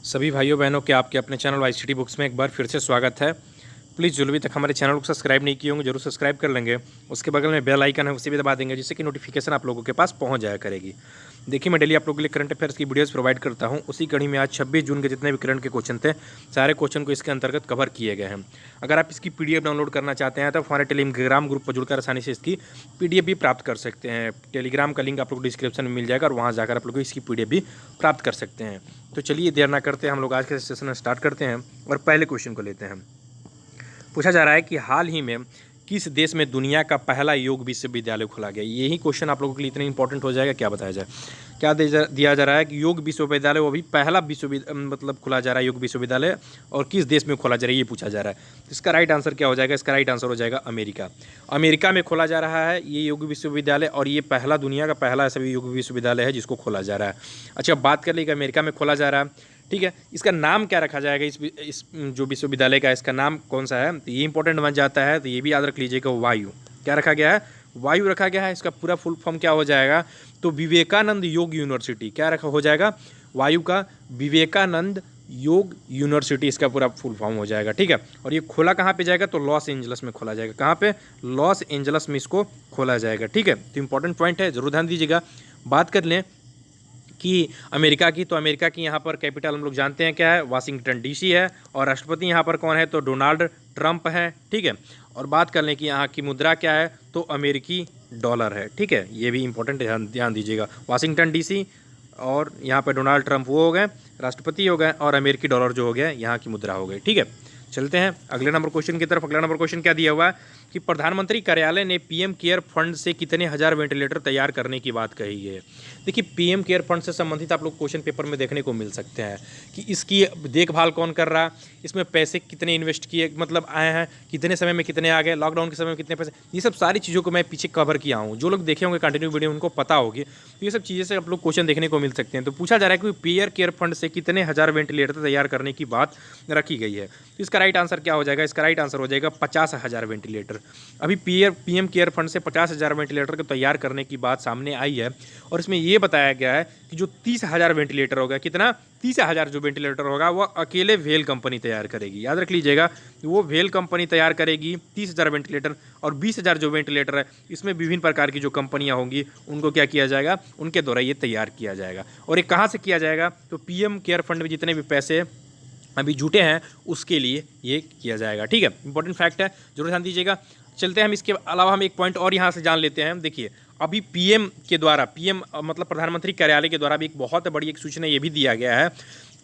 सभी भाइयों बहनों के आपके अपने चैनल वाईसीटी बुक्स में एक बार फिर से स्वागत है। प्लीज़ जो भी तक हमारे चैनल को सब्सक्राइब नहीं किए होंगे जरूर सब्सक्राइब कर लेंगे। उसके बगल में बेल आइकन है उसे भी दबा देंगे जिससे कि नोटिफिकेशन आप लोगों के पास पहुंच जाया करेगी। देखिए मैं डेली आप लोगों के लिए करंट अफेयर्स की वीडियोस प्रोवाइड करता हूं। उसी कड़ी में आज 26 जून के जितने भी करंट के क्वेश्चन थे सारे क्वेश्चन को इसके अंतर्गत कवर किए गए हैं। अगर आप इसकी पीडीएफ डाउनलोड करना चाहते हैं तो हमारे टेलीग्राम ग्रुप पर जुड़कर आसानी से इसकी पीडीएफ भी प्राप्त कर सकते हैं। टेलीग्राम का लिंक आप लोग डिस्क्रिप्शन में मिल जाएगा और वहाँ जाकर आप लोग इसकी पीडीएफ भी प्राप्त कर सकते हैं। तो चलिए देर ना करते हैं, हम लोग आज के सेशन स्टार्ट करते हैं और पहले क्वेश्चन को लेते हैं। पूछा जा रहा है कि हाल ही में किस देश में दुनिया का पहला योग विश्वविद्यालय खोला गया। यही क्वेश्चन आप लोगों के लिए इतना इंपॉर्टेंट हो जाएगा, क्या बताया जाए। क्या दिया जा रहा है कि योग विश्वविद्यालय वो भी पहला मतलब खोला जा रहा है योग विश्वविद्यालय, और किस देश में खोला जा रहा है ये पूछा जा रहा है। तो इसका राइट आंसर क्या हो जाएगा? इसका राइट आंसर हो जाएगा अमेरिका। अमेरिका में खोला जा रहा है ये योग विश्वविद्यालय, और ये पहला दुनिया का पहला ऐसा भी योग विश्वविद्यालय है जिसको खोला जा रहा है। अच्छा, बात कर लीजिए अमेरिका में खोला जा रहा है, ठीक है। इसका नाम क्या रखा जाएगा? इस जो विश्वविद्यालय का इसका नाम कौन सा है, तो ये इंपॉर्टेंट बन जाता है। तो ये भी याद रख लीजिएगा, वायु। क्या रखा गया है? वायु रखा गया है। इसका पूरा फुल फॉर्म क्या हो जाएगा? तो विवेकानंद योग यूनिवर्सिटी। क्या रखा हो जाएगा? वायु का विवेकानंद योग यूनिवर्सिटी इसका पूरा फुल फॉर्म हो जाएगा, ठीक है। और ये खोला कहाँ पे जाएगा? तो लॉस एंजलस में खोला जाएगा। कहाँ पे? लॉस एंजलस में इसको खोला जाएगा, ठीक है। तो इंपॉर्टेंट पॉइंट है, जरूर ध्यान दीजिएगा। बात कर लें कि अमेरिका की, तो अमेरिका की यहाँ पर कैपिटल हम लोग जानते हैं क्या है? वाशिंगटन डीसी है। और राष्ट्रपति यहाँ पर कौन है? तो डोनाल्ड ट्रंप है, ठीक है। और बात कर लें कि यहाँ की मुद्रा क्या है? तो अमेरिकी डॉलर है, ठीक है। ये भी इंपॉर्टेंट ध्यान दीजिएगा। वाशिंगटन डीसी और यहाँ पर डोनाल्ड ट्रंप वो हो गए राष्ट्रपति हो गए, और अमेरिकी डॉलर जो हो गया यहाँ की मुद्रा हो गई, ठीक है। चलते हैं अगले नंबर क्वेश्चन की तरफ। अगला नंबर क्वेश्चन क्या दिया हुआ है कि प्रधानमंत्री कार्यालय ने पीएम केयर फंड से कितने हजार वेंटिलेटर तैयार करने की बात कही है। देखिए पीएम केयर फंड से संबंधित आप लोग क्वेश्चन पेपर में देखने को मिल सकते हैं कि इसकी देखभाल कौन कर रहा है, इसमें पैसे कितने इन्वेस्ट किए मतलब आए हैं, कितने समय में कितने आ गए, लॉकडाउन के समय में कितने पैसे, ये सब सारी चीज़ों को मैं पीछे कवर किया हूँ। जो लोग देखे होंगे कंटिन्यू वीडियो उनको पता होगी। तो ये सब चीज़ें से आप लोग क्वेश्चन देखने को मिल सकते हैं। तो पूछा जा रहा है कि पीएम केयर फंड से कितने हजार वेंटिलेटर तैयार करने की बात रखी गई है। तो इसका राइट आंसर क्या हो जाएगा? इसका राइट आंसर हो जाएगा 50,000 वेंटिलेटर। अभी पीएम केयर फंड से 50,000 वेंटिलेटर को तैयार करने की बात सामने आई है, और इसमें यह बताया गया है कि जो 30,000 वेंटिलेटर होगा, कितना? 30,000 जो वेंटिलेटर होगा वो अकेले वेल कंपनी तैयार करेगी। याद रख लीजिएगा, वो वेल कंपनी तैयार करेगी 30,000 वेंटिलेटर, और 20,000 जो वेंटिलेटर है इसमें विभिन्न प्रकार की जो कंपनियां होंगी उनको क्या किया जाएगा? उनके द्वारा ये तैयार किया जाएगा। और ये कहाँ से किया जाएगा? तो पीएम केयर फंड में जितने भी पैसे अभी जुटे हैं उसके लिए ये किया जाएगा, ठीक है। इंपॉर्टेंट फैक्ट है, जरूर ध्यान दीजिएगा। चलते हैं हम इसके अलावा हम एक पॉइंट और यहाँ से जान लेते हैं। देखिए अभी पीएम के द्वारा, पीएम मतलब प्रधानमंत्री कार्यालय के द्वारा भी एक बहुत बड़ी एक सूचना ये भी दिया गया है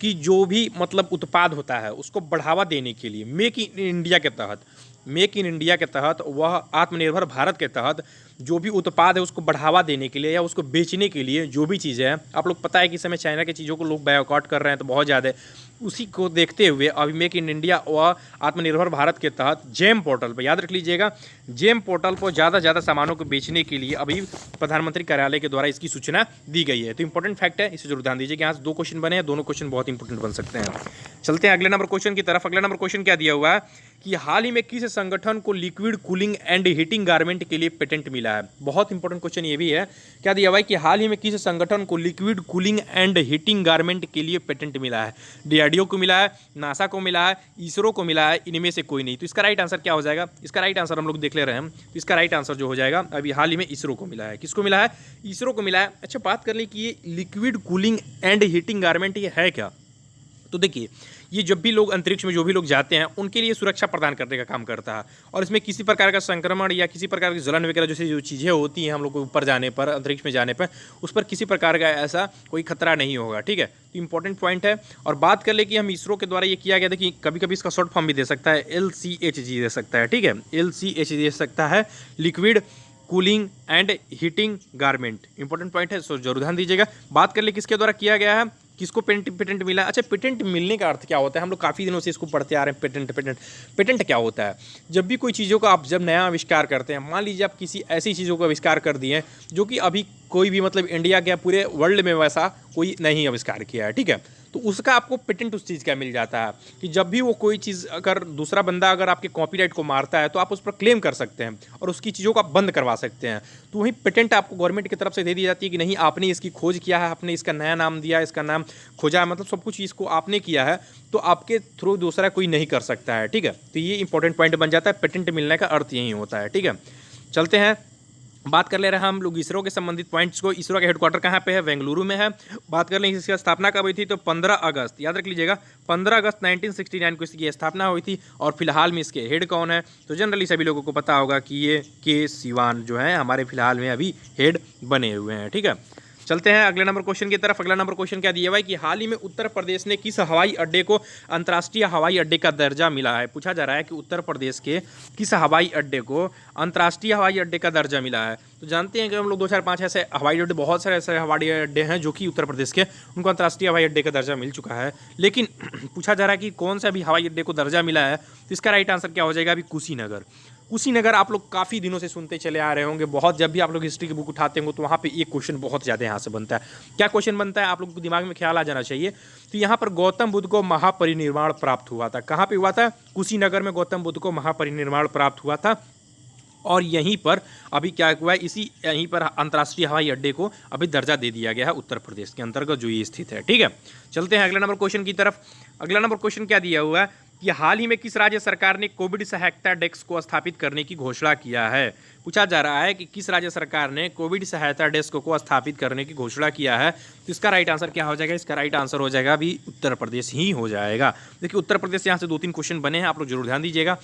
कि जो भी मतलब उत्पाद होता है उसको बढ़ावा देने के लिए मेक इन इंडिया के तहत वह आत्मनिर्भर भारत के तहत जो भी उत्पाद है उसको बढ़ावा देने के लिए या उसको बेचने के लिए जो भी चीज़ें हैं, आप लोग पता है कि इस समय चाइना की चीज़ों को लोग बायकॉट कर रहे हैं तो बहुत ज़्यादा, उसी को देखते हुए अभी मेक इन इंडिया व आत्मनिर्भर भारत के तहत जेम पोर्टल पर, याद रख लीजिएगा, जेम पोर्टल पर ज़्यादा सामानों को बेचने के लिए अभी प्रधानमंत्री कार्यालय के द्वारा इसकी सूचना दी गई है। तो इंपॉर्टेंट फैक्ट है, इसे जरूर ध्यान दीजिए। यहाँ से 2 क्वेश्चन बने हैं, दोनों क्वेश्चन बहुत इंपॉर्टेंट बन सकते हैं। चलते हैं अगले नंबर क्वेश्चन की तरफ। अगला नंबर क्वेश्चन क्या दिया हुआ है कि हाल ही में किस संगठन को liquid cooling and heating garment के लिए पेटेंट मिला है। बहुत इंपॉर्टेंट क्वेश्चन ये भी है। क्या दिया हुआ है कि हाल ही में किस संगठन को liquid cooling and heating garment के लिए पेटेंट मिला है। डीआरडीओ को मिला है, नासा को मिला है, इसरो को मिला है, इनमें से कोई नहीं। तो इसका राइट आंसर क्या हो जाएगा? इसका राइट आंसर हम लोग देख ले रहे हैं। तो इसका राइट आंसर जो हो जाएगा अभी हाल ही में इसरो को मिला है। किसको मिला है? इसरो को मिला है। अच्छा, बात कर ली कि ये liquid cooling and heating garment ये है क्या। तो देखिए ये जब भी लोग अंतरिक्ष में जो भी लोग जाते हैं उनके लिए सुरक्षा प्रदान करने का काम करता है, और इसमें किसी प्रकार का संक्रमण या किसी प्रकार की जलन वगैरह जैसे जो चीज़ें होती हैं हम लोग को ऊपर जाने पर, अंतरिक्ष में जाने पर, उस पर किसी प्रकार का ऐसा कोई खतरा नहीं होगा, ठीक है। तो इंपॉर्टेंट पॉइंट है। और बात कर ले कि हम इसरो के द्वारा ये किया गया था कि कभी कभी इसका शॉर्ट फॉर्म भी दे सकता है, LCHG दे सकता है, ठीक है, LCHG दे सकता है, liquid cooling and heating garment. Important point है, सो जरूर ध्यान दीजिएगा। बात कर ले किसके द्वारा किया गया है, किसको पेटेंट मिला। अच्छा, पेटेंट मिलने का अर्थ क्या होता है? हम लोग काफ़ी दिनों से इसको पढ़ते आ रहे हैं। पेटेंट क्या होता है? जब भी कोई चीज़ों का आप जब नया आविष्कार करते हैं, मान लीजिए आप किसी ऐसी चीज़ों का आविष्कार कर दिए हैं जो कि अभी कोई भी मतलब इंडिया के पूरे वर्ल्ड में वैसा कोई नहीं आविष्कार किया है, ठीक है। तो उसका आपको पेटेंट उस चीज़ का मिल जाता है कि जब भी वो कोई चीज़ अगर दूसरा बंदा अगर आपके कॉपीराइट को मारता है तो आप उस पर क्लेम कर सकते हैं और उसकी चीज़ों को आप बंद करवा सकते हैं। तो वही पेटेंट आपको गवर्नमेंट की तरफ से दे दी जाती है कि नहीं, आपने इसकी खोज किया है, आपने इसका नया नाम दिया, इसका नाम खोजा है, मतलब सब कुछ इसको आपने किया है, तो आपके थ्रू दूसरा कोई नहीं कर सकता है। ठीक है, तो ये इंपॉर्टेंट पॉइंट बन जाता है, पेटेंट मिलने का अर्थ यही होता है। ठीक है, चलते हैं, बात कर ले रहे हैं हम लोग इसरो के संबंधित पॉइंट्स को। इसरो का हेडक्वार्टर कहाँ पे है? बेंगलुरु में है। बात कर लें इसकी स्थापना कब हुई थी, तो 15 अगस्त, याद रख लीजिएगा 15 अगस्त 1969 को इसकी स्थापना हुई थी। और फिलहाल में इसके हेड कौन है, तो जनरली सभी लोगों को पता होगा कि ये के सिवान जो है हमारे फिलहाल में अभी हेड बने हुए हैं। ठीक है, चलते हैं अगले नंबर क्वेश्चन की तरफ। अगला नंबर क्वेश्चन क्या दिया हुआ है कि हाल ही में उत्तर प्रदेश ने किस हवाई अड्डे को अंतर्राष्ट्रीय हवाई अड्डे का दर्जा मिला है। पूछा जा रहा है कि उत्तर प्रदेश के किस हवाई अड्डे को अंतर्राष्ट्रीय हवाई अड्डे का दर्जा मिला है। तो जानते हैं कि हम लोग 2 4 5 ऐसे हवाई अड्डे, बहुत सारे ऐसे हवाई अड्डे हैं जो कि उत्तर प्रदेश के, उनको अंतर्राष्ट्रीय हवाई अड्डे का दर्जा मिल चुका है। लेकिन पूछा जा रहा है कि कौन सा भी हवाई अड्डे को दर्जा मिला है, तो इसका राइट आंसर क्या हो जाएगा? अभी कुशीनगर। कुशीनगर आप लोग काफ़ी दिनों से सुनते चले आ रहे होंगे, बहुत जब भी आप लोग हिस्ट्री की बुक उठाते होंगे तो वहाँ पे एक क्वेश्चन बहुत ज़्यादा यहाँ से बनता है। क्या क्वेश्चन बनता है, आप लोगों को दिमाग में ख्याल आ जाना चाहिए। तो यहाँ पर गौतम बुद्ध को महापरिनिर्वाण प्राप्त हुआ था। कहाँ पे हुआ था? कुशीनगर में गौतम बुद्ध को महापरिनिर्वाण प्राप्त हुआ था। और यहीं पर अभी क्या हुआ है, इसी यहीं पर अंतर्राष्ट्रीय हवाई अड्डे को अभी दर्जा दे दिया गया है उत्तर प्रदेश के अंतर्गत जो ये स्थित है। ठीक है, चलते हैं अगले नंबर क्वेश्चन की तरफ। अगला नंबर क्वेश्चन क्या दिया हुआ है कि हाल ही में किस राज्य सरकार ने कोविड सहायता डेस्क को स्थापित करने की घोषणा किया है। पूछा जा रहा है कि किस राज्य सरकार ने कोविड सहायता डेस्क को स्थापित करने की घोषणा किया है। तो इसका राइट आंसर क्या हो जाएगा? इसका राइट आंसर हो जाएगा अभी उत्तर प्रदेश ही हो जाएगा। देखिए उत्तर प्रदेश यहाँ से 2-3 क्वेश्चन बने हैं, आप लोग जरूर ध्यान दीजिएगा।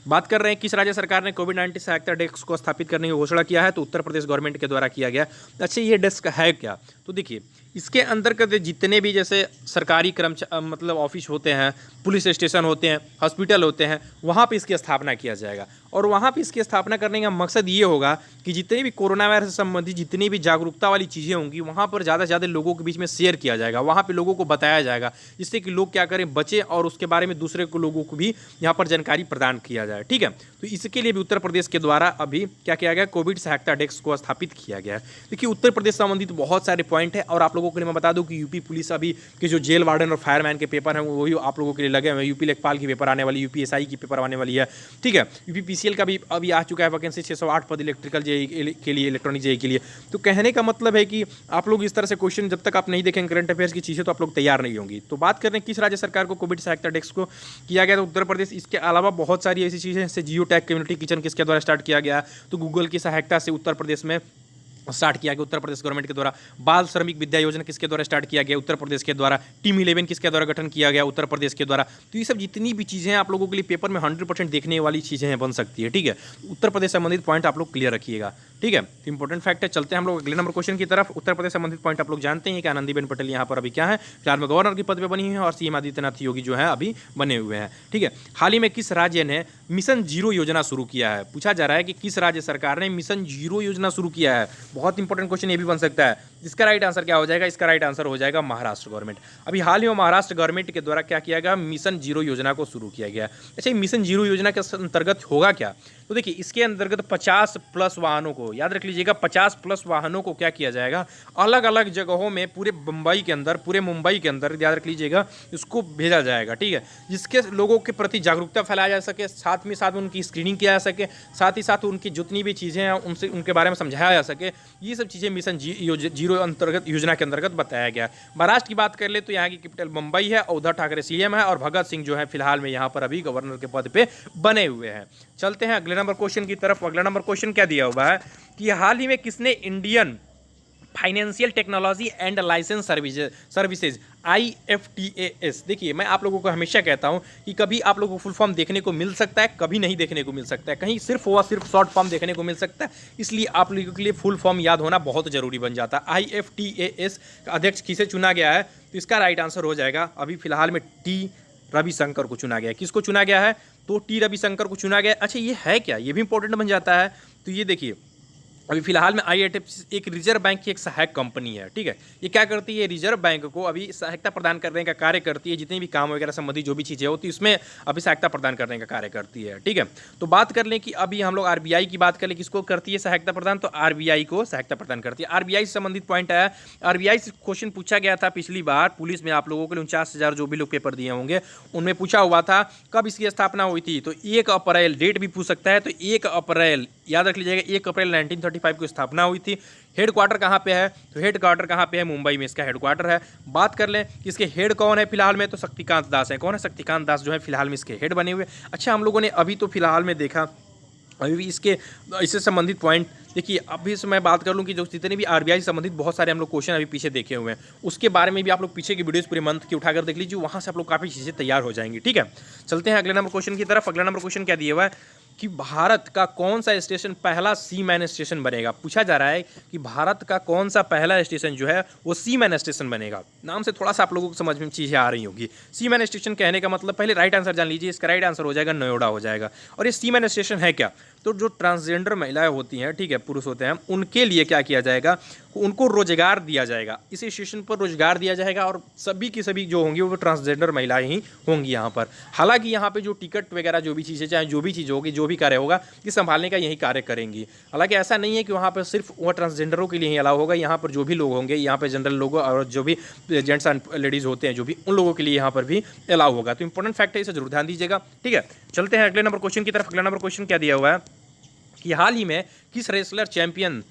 बात कर रहे हैं किस राज्य सरकार ने कोविड-19 सहायता डेस्क को स्थापित करने की घोषणा किया है, तो उत्तर प्रदेश गवर्नमेंट के द्वारा किया गया। अच्छा, ये डेस्क है क्या? तो देखिए इसके अंतर्गत जितने भी जैसे सरकारी मतलब ऑफिस होते हैं, पुलिस स्टेशन होते हैं, हॉस्पिटल होते हैं, वहाँ पे इसकी स्थापना किया जाएगा। और वहाँ पे इसकी स्थापना करने का मकसद ये होगा कि जितने भी कोरोना वायरस से संबंधित जितनी भी जागरूकता वाली चीज़ें होंगी वहाँ पर ज़्यादा से ज़्यादा लोगों के बीच में शेयर किया जाएगा, वहाँ पे लोगों को बताया जाएगा, जिससे कि लोग क्या करें, बचें और उसके बारे में दूसरे को लोगों को भी यहाँ पर जानकारी प्रदान किया जाए। ठीक है, तो इसके लिए भी उत्तर प्रदेश के द्वारा अभी क्या किया गया, कोविड सहायता डेस्क को स्थापित किया गया है। देखिए उत्तर प्रदेश संबंधित बहुत सारे पॉइंट है। और आप लोगों के लिए मैं बता दूं कि यूपी पुलिस अभी के जो जेल वार्डन और फायरमैन के पेपर हैं वही आप लोगों के लिए लगे हुए हैं। यूपी लेखपाल की पेपर आने वाली, यूपीएसआई की पेपर आने वाली है। ठीक है, यूपीपीसीएल का भी अभी आ चुका है वैकेंसी 608 पद इलेक्ट्रिकल जेई के लिए, इलेक्ट्रॉनिक जेई के लिए। तो कहने का मतलब है कि आप लोग इस तरह से क्वेश्चन जब तक आप नहीं देखेंगे करंट अफेयर्स की चीज़ें, तो आप लोग तैयार नहीं होंगी। तो बात करें किस राज्य सरकार को कोविड सहायता डेस्क को किया गया, तो उत्तर प्रदेश। इसके अलावा बहुत सारी ऐसी चीज़ें जैसे जियो टैग कम्युनिटी किचन किसके द्वारा स्टार्ट किया गया, तो गूगल की सहायता से उत्तर प्रदेश में स्टार्ट किया गया उत्तर प्रदेश गवर्नमेंट के द्वारा। बाल श्रमिक विद्या योजना किसके द्वारा स्टार्ट किया गया, उत्तर प्रदेश के द्वारा। टीम 11 किसके द्वारा गठन किया गया, उत्तर प्रदेश के द्वारा। तो ये सब जितनी भी चीज़ें हैं आप लोगों के लिए पेपर में 100% देखने वाली चीज़ें हैं, बन सकती है। ठीक है, उत्तर प्रदेश संबंधित पॉइंट आप लोग क्लियर रखिएगा। ठीक है, तो इंपॉर्टेंट फैक्ट है। चलते हैं हम लोग अगले नंबर क्वेश्चन की तरफ। उत्तर प्रदेश संबंधित पॉइंट आप लोग जानते हैं कि आनंदीबेन पटेल यहाँ पर अभी क्या है, फिलहाल में गवर्नर के पद पे बनी हुई है और सीएम आदित्यनाथ योगी जो है अभी बने हुए हैं। ठीक है, हाल ही में किस राज्य ने मिशन जीरो योजना शुरू किया है। पूछा जा रहा है कि किस राज्य सरकार ने मिशन जीरो योजना शुरू किया है। बहुत इंपॉर्टेंट क्वेश्चन ये भी बन सकता है। इसका राइट आंसर क्या हो जाएगा, इसका राइट आंसर हो जाएगा महाराष्ट्र गवर्नमेंट। अभी हाल ही में महाराष्ट्र गवर्नमेंट के द्वारा क्या किया गया, मिशन जीरो योजना को शुरू किया गया। अच्छा, मिशन जीरो योजना के अंतर्गत होगा क्या, तो देखिए इसके अंतर्गत 50+ वाहनों को, याद रख लीजिएगा 50+ वाहनों को क्या किया जाएगा, अलग अलग जगहों में पूरे मुंबई के अंदर, याद रख लीजिएगा, इसको भेजा जाएगा। ठीक है, जिसके लोगों के प्रति जागरूकता फैलाया जा सके, साथ में साथ उनकी स्क्रीनिंग किया जा सके, साथ ही साथ उनकी जितनी भी चीज़ें हैं उनसे उनके बारे में समझाया जा सके। ये सब चीज़ें मिशन जीरो अंतर्गत योजना के अंतर्गत बताया गया। महाराष्ट्र की बात कर ले तो यहाँ की कैपिटल मुंबई है, उद्धव ठाकरे सीएम है और भगत सिंह जो है फिलहाल में यहाँ पर अभी गवर्नर के पद पे बने हुए हैं। चलते हैं अगले नंबर क्वेश्चन की तरफ। अगला नंबर क्वेश्चन क्या दिया हुआ है कि हाल ही में किसने Indian financial technology and licence services IFTAS, देखिए मैं आप लोगों को हमेशा कहता हूं कि कभी आप लोगों को फुल फॉर्म देखने को मिल सकता है, कभी नहीं देखने को मिल सकता है, कहीं सिर्फ शॉर्ट फॉर्म देखने को मिल सकता है। इसलिए आप लोगों के लिए फुल फॉर्म याद होना बहुत जरूरी बन जाता है। IFTAS का अध्यक्ष किसे चुना गया है, तो इसका राइट आंसर हो जाएगा अभी फिलहाल में T रविशंकर को चुना गया है। किसको चुना गया है, तो T रविशंकर को चुना गया। अच्छा, ये है क्या, ये भी इंपॉर्टेंट बन जाता है। तो ये देखिए अभी फिलहाल में IITF एक रिजर्व बैंक की एक सहायक कंपनी है, ठीक है। ये क्या करती है, रिजर्व बैंक को अभी सहायता प्रदान करने का कार्य करती है, जितने भी काम वगैरह संबंधी जो भी चीज़ें होती है उसमें अभी सहायता प्रदान करने का कार्य करती है, ठीक है। तो बात कर लें कि अभी हम लोग RBI की बात कर लें, किसको करती है सहायता प्रदान, तो RBI को सहायता प्रदान करती है। RBI से संबंधित पॉइंट आया, RBI से क्वेश्चन पूछा गया था पिछली बार पुलिस में, आप लोगों के लिए 49,000 जो भी लोग पेपर दिए होंगे उनमें पूछा हुआ था कब इसकी स्थापना हुई थी, तो 1 अप्रैल, डेट भी पूछ सकता है, तो 1 अप्रैल याद रख लीजिएगा, 1 अप्रैल 1935 को स्थापना हुई थी। हेड क्वार्टर कहाँ पे है, तो हेड क्वार्टर कहाँ पे है, मुंबई में इसका हेड क्वार्टर है। बात कर लें कि इसके हेड कौन है फिलहाल में, तो शक्तिकांत दास है। कौन है, शक्तिकांत दास जो है फिलहाल में इसके हेड बने हुए। अच्छा, हम लोगों ने अभी तो फिलहाल में देखा, अभी भी इससे संबंधित पॉइंट देखिए, अभी से मैं बात कर लूँ कि जो जितने भी RBI से संबंधित बहुत सारे हम लोग क्वेश्चन अभी पीछे देखे हुए हैं, उसके बारे में भी आप लोग पीछे की वीडियोस पूरे मंथ की उठाकर देख लीजिए, वहाँ से आप लोग काफ़ी चीज़ें तैयार हो जाएंगी, ठीक है। चलते हैं अगले नंबर क्वेश्चन की तरफ। अगला नंबर क्वेश्चन क्या दिया हुआ है कि भारत का कौन सा स्टेशन पहला सीमैन स्टेशन बनेगा। पूछा जा रहा है कि भारत का कौन सा पहला स्टेशन जो है वो सीमैन स्टेशन बनेगा। नाम से थोड़ा सा आप लोगों को समझ में चीज़ें आ रही होगी। सीमैन स्टेशन कहने का मतलब, पहले राइट आंसर जान लीजिए, इसका राइट आंसर हो जाएगा नोएडा हो जाएगा। और ये सीमैन स्टेशन है क्या, तो जो ट्रांसजेंडर महिलाएं होती हैं, ठीक है, पुरुष होते हैं, उनके लिए क्या किया जाएगा, उनको रोजगार दिया जाएगा, इस स्टेशन पर रोजगार दिया जाएगा, और सभी की सभी जो होंगी वो ट्रांसजेंडर महिलाएं ही होंगी यहाँ पर। हालांकि यहाँ पे जो टिकट वगैरह जो भी चीज़ें, चाहे जो भी चीज़ होगी, जो भी कार्य होगा, ये संभालने का यही कार्य करेंगी। हालांकि ऐसा नहीं है कि वहाँ पर सिर्फ वो ट्रांसजेंडरों के लिए ही अलाउ होगा, यहाँ पर जो भी लोग होंगे, यहाँ पर जनरल लोग और जो भी जेंट्स एंड लेडीज़ होते हैं, जो भी, उन लोगों के लिए यहाँ पर भी अलाउ होगा। तो इंपॉर्टेंट फैक्ट है, इसे जरूर ध्यान दीजिएगा, ठीक है। चलते हैं अगले नंबर क्वेश्चन की तरफ। अगला नंबर क्वेश्चन क्या दिया हुआ है कि हाल ही में किस रेसलर चैंपियन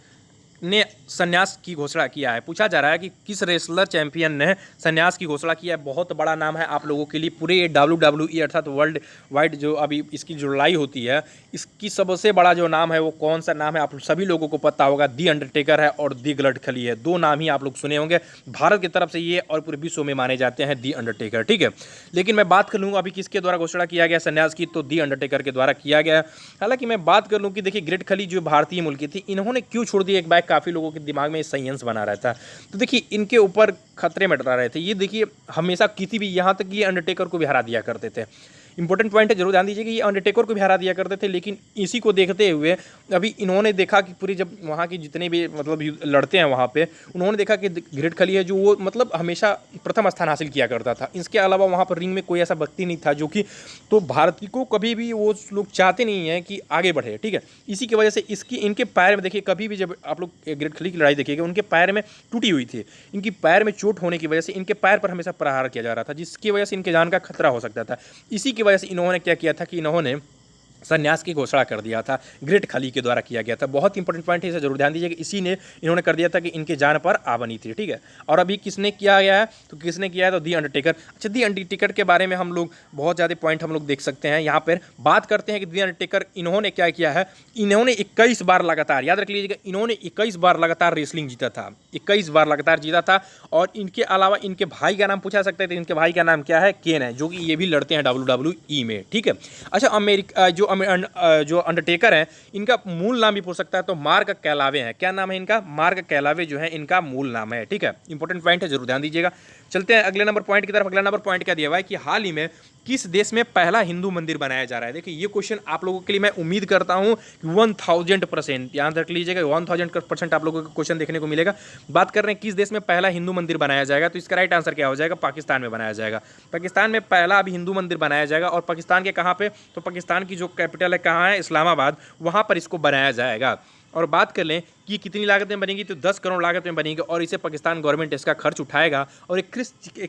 ने संन्यास की घोषणा किया है। पूछा जा रहा है कि किस रेसलर चैंपियन ने संन्यास की घोषणा किया है। बहुत बड़ा नाम है आप लोगों के लिए, पूरे WWE अर्थात वर्ल्ड वाइड जो अभी इसकी जो लड़ाई होती है, इसकी सबसे बड़ा जो नाम है वो कौन सा नाम है, आप सभी लोगों को पता होगा, दी अंडरटेकर है और दी ग्लड खली है। दो नाम ही आप लोग सुने होंगे भारत की तरफ से ये, और पूरे विश्व में माने जाते हैं दी अंडरटेकर, ठीक है। लेकिन मैं बात कर लूँगा अभी किसके द्वारा घोषणा किया गया संन्यास की, तो दी अंडरटेकर के द्वारा किया गया। हालांकि मैं बात कर लूँ कि देखिए ग्रेट खली जो भारतीय मूल की थी, इन्होंने क्यों छोड़ दी, एक बार काफ़ी लोगों के दिमाग में संयंस बना रहता है। तो देखिए इनके ऊपर खतरे में डरा रहे थे ये, देखिए हमेशा किसी भी, यहाँ तक ये अंडरटेकर को भी हरा दिया करते थे। इंपॉर्टेंट पॉइंट है, जरूर ध्यान दीजिए कि ये अंडरटेकर को भी हरा दिया करते थे। लेकिन इसी को देखते हुए अभी इन्होंने देखा कि पूरी, जब वहाँ की जितने भी मतलब लड़ते हैं वहाँ पे, उन्होंने देखा कि ग्रेट खली है जो वो मतलब हमेशा प्रथम स्थान हासिल किया करता था। इसके अलावा वहाँ पर रिंग में कोई ऐसा व्यक्ति नहीं था जो कि, तो भारत को कभी भी वो लोग चाहते नहीं हैं कि आगे बढ़े, ठीक है। इसी की वजह से इनके पैर में देखिए, कभी भी जब आप लोग ग्रेट खली की लड़ाई देखिएगा, उनके पैर में टूटी हुई थी। इनकी पैर में चोट होने की वजह से इनके पैर पर हमेशा प्रहार किया जा रहा था, जिसकी वजह से इनके जान का खतरा हो सकता था। इसी की वजह से इन्होंने क्या किया था कि इन्होंने संन्यास की घोषणा कर दिया था, ग्रेट खली के द्वारा किया गया था। बहुत इंपॉर्टेंट पॉइंट है, इसे जरूर ध्यान दीजिए कि इसी ने इन्होंने कर दिया था कि इनके जान पर आ बनी थी, ठीक है। और अभी किसने किया गया है, तो किसने किया है, तो दी अंडरटेकर। अच्छा, दी अंडरटेकर के बारे में हम लोग बहुत ज़्यादा पॉइंट हम लोग देख सकते हैं। यहाँ पर बात करते हैं कि दी अंडरटेकर इन्होंने क्या किया है, इन्होंने 21 बार लगातार, याद रख लीजिएगा, इन्होंने 21 बार लगातार रेसलिंग जीता था, 21 बार लगातार जीता था। और इनके अलावा इनके भाई का नाम पूछा सकते थे, इनके भाई का नाम क्या है, केन है, जो कि ये भी लड़ते हैं WWE में, ठीक है। अच्छा, अमेरिका जो अंडरटेकर है, इनका मूल नाम भी पूछ सकता है, तो मार्क कैलावे है। क्या नाम है इनका, मार्क कैलावे जो है इनका मूल नाम है, ठीक है। इंपॉर्टेंट पॉइंट है, जरूर ध्यान दीजिएगा। चलते हैं अगले नंबर पॉइंट की तरफ। अगला नंबर पॉइंट क्या दिया हुआ है कि हाल ही में किस देश में पहला हिंदू मंदिर बनाया जा रहा है। देखिए ये क्वेश्चन आप लोगों के लिए मैं उम्मीद करता हूं कि 1000% याद रख लीजिएगा, 1000% आप लोगों को क्वेश्चन देखने को मिलेगा। बात कर रहे हैं किस देश में पहला हिंदू मंदिर बनाया जाएगा, तो इसका राइट आंसर क्या हो जाएगा, पाकिस्तान में बनाया जाएगा। पाकिस्तान में पहला अभी हिंदू मंदिर बनाया जाएगा। और पाकिस्तान के कहाँ पे, तो पाकिस्तान की जो कैपिटल है कहाँ है, इस्लामाबाद, वहाँ पर इसको बनाया जाएगा। और बात कर लें कि कितनी लागत में बनेगी, तो 10 करोड़ लागत में बनेगी। और इसे पाकिस्तान गवर्नमेंट इसका खर्च उठाएगा। और एक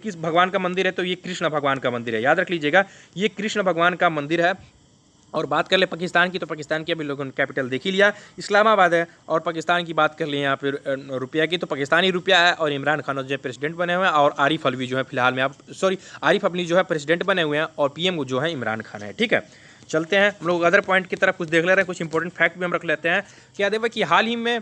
किस भगवान का मंदिर है, तो ये कृष्ण भगवान का मंदिर है, याद रख लीजिएगा, ये कृष्ण भगवान का मंदिर है। और बात कर ले पाकिस्तान की, तो पाकिस्तान की अभी लोगों ने कैपिटल देख ही लिया, इस्लामाबाद है। और पाकिस्तान की बात कर ले यहाँ पर रुपया की, तो पाकिस्तानी रुपया है। और इमरान खान जो है प्रेसिडेंट बने हुए हैं, और आरिफ अलवी जो है फिलहाल में आरिफ अलवी जो है प्रेसिडेंट बने हुए हैं, और PM जो है इमरान खान है, ठीक है। चलते हैं हम लोग अदर पॉइंट की तरफ, कुछ देख ले रहे हैं, कुछ इंपॉर्टेंट फैक्ट भी हम रख लेते हैं। क्या देखो कि हाल ही में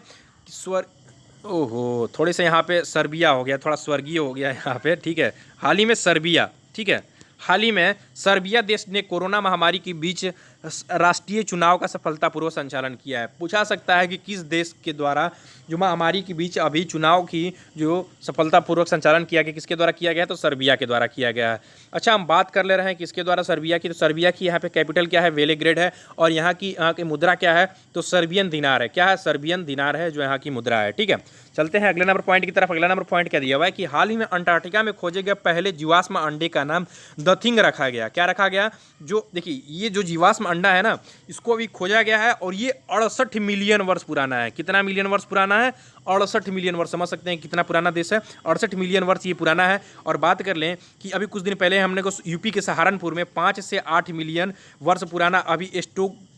थोड़े से यहाँ पे सर्बिया हो गया, थोड़ा स्वर्गीय हो गया यहाँ पे, ठीक है। हाल ही में सर्बिया, ठीक है, हाल ही में सर्बिया देश ने कोरोना महामारी के बीच राष्ट्रीय चुनाव का सफलतापूर्वक संचालन किया है। पूछा सकता है कि किस देश के द्वारा जो महामारी के बीच अभी चुनाव की जो सफलतापूर्वक संचालन किया गया, किसके द्वारा किया गया, तो सर्बिया के द्वारा किया गया है। अच्छा, हम बात कर ले रहे हैं किसके द्वारा, सर्बिया की। तो सर्बिया की यहाँ पे कैपिटल क्या है, बेलेग्रेड है, और यहाँ की मुद्रा क्या है, तो सर्बियन दिनार है। क्या है, सर्बियन दिनार है जो यहाँ की मुद्रा है। ठीक है, चलते हैं अगले नंबर पॉइंट की तरफ। अगला नंबर पॉइंट क्या दिया हुआ है कि हाल ही में अंटार्कटिका में खोजे गए पहले जीवाश्म अंडे का नाम द थिंग रखा गया। क्या रखा गया, जो देखिए ये जो जीवाश्म अंडा है ना, इसको अभी खोजा गया है और ये 68 मिलियन वर्ष पुराना है। कितना मिलियन वर्ष पुराना है, 68 मिलियन वर्ष। समझ सकते हैं कितना पुराना देश है, 68 मिलियन वर्ष ये पुराना है। और बात कर लें कि अभी कुछ दिन पहले हमने को यूपी के सहारनपुर में 5 से 8 मिलियन वर्ष पुराना अभी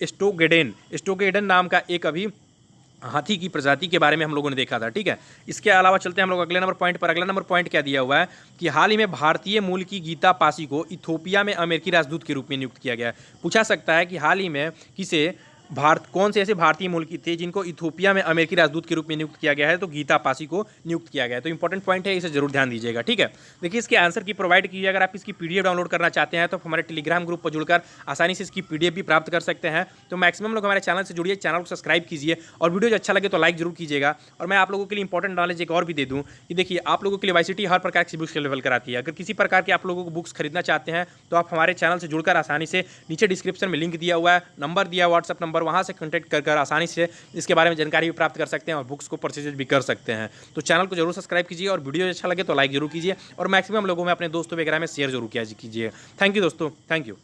स्टोगेडेन नाम का एक अभी हाथी की प्रजाति के बारे में हम लोगों ने देखा था। ठीक है, इसके अलावा चलते हैं हम लोग अगले नंबर पॉइंट पर। अगला नंबर पॉइंट क्या दिया हुआ है कि हाल ही में भारतीय मूल की गीता पासी को इथोपिया में अमेरिकी राजदूत के रूप में नियुक्त किया गया है। पूछा सकता है कि हाल ही में किसे कौन से ऐसे भारतीय मूल की थे जिनको इथोपिया में अमेरिकी राजदूत के रूप में नियुक्त किया गया है, तो गीता पासी को नियुक्त किया गया है। तो इंपॉर्टेंट पॉइंट है, इसे जरूर ध्यान दीजिएगा। ठीक है, देखिए इसके आंसर की प्रोवाइड कीजिए। अगर आप इसकी पीडीएफ डाउनलोड करना चाहते हैं तो हमारे टेलीग्राम ग्रुप पर जुड़कर आसानी से इसकी पीडीएफ भी प्राप्त कर सकते हैं। तो मैक्सिमम लोग हमारे चैनल से जुड़िए, चैनल को सब्सक्राइब कीजिए, और वीडियो अच्छा लगे तो लाइक जरूर कीजिएगा। और मैं आप लोगों के लिए इंपॉर्टेंट नॉलेज एक और भी दे दूँ कि देखिए आप लोगों के लिए वाईसीटी हर प्रकार की बुक्स अवेलेबल कराती है। अगर किसी प्रकार के आप लोगों को बुक्स खरीदना चाहते हैं तो आप हमारे चैनल से जुड़कर आसानी से नीचे डिस्क्रिप्शन में लिंक दिया हुआ है, नंबर दिया, व्हाट्सअप नंबर, वहाँ से कॉन्टैक्ट कर आसानी से इसके बारे में जानकारी भी प्राप्त कर सकते हैं और बुक्स को परचेज भी कर सकते हैं। तो चैनल को जरूर सब्सक्राइब कीजिए, और वीडियो अच्छा लगे तो लाइक जरूर कीजिए, और मैक्सिमम लोगों में अपने दोस्तों वगैरह में शेयर जरूर कीजिए। थैंक यू दोस्तों, थैंक यू।